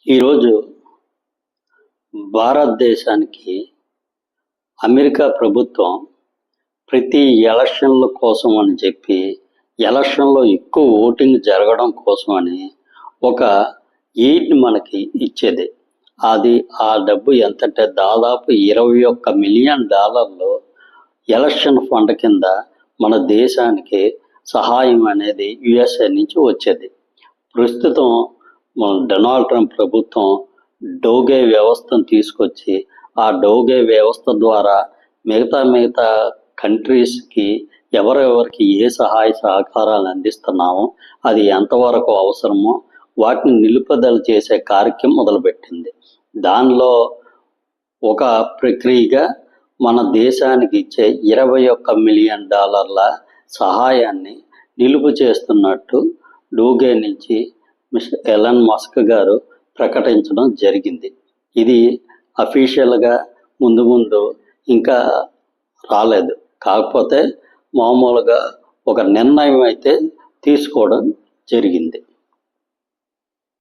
ఈరోజు భారతదేశానికి అమెరికా ప్రభుత్వం ప్రతి ఎలక్షన్ల కోసం అని చెప్పి ఎలక్షన్లో ఎక్కువ ఓటింగ్ జరగడం కోసమని ఒక ఎయిడ్ని మనకి ఇచ్చేది. ఆ డబ్బు ఎంతంటే దాదాపు $21 మిలియన్ ఎలక్షన్ ఫండ్ కింద మన దేశానికి సహాయం అనేది యుఎస్ఏ నుంచి వచ్చేది. ప్రస్తుతం మన డొనాల్డ్ ట్రంప్ ప్రభుత్వం డోగే వ్యవస్థను తీసుకొచ్చి ఆ డోగే వ్యవస్థ ద్వారా మిగతా కంట్రీస్కి ఎవరెవరికి ఏ సహాయ సహకారాలు అందిస్తున్నామో అది ఎంతవరకు అవసరమో వాటిని నిలుపుదల చేసే కార్యక్రమం మొదలుపెట్టింది. దానిలో ఒక ప్రక్రియగా మన దేశానికి ఇచ్చే $21 మిలియన్ సహాయాన్ని నిలుపు చేస్తున్నట్టు డోగే నుంచి మిస్టర్ ఎలన్ మస్క్ గారు ప్రకటించడం జరిగింది. ఇది అఫీషియల్గా ముందు ఇంకా రాలేదు. కాకపోతే మామూలుగా ఒక నిర్ణయం అయితే తీసుకోవడం జరిగింది.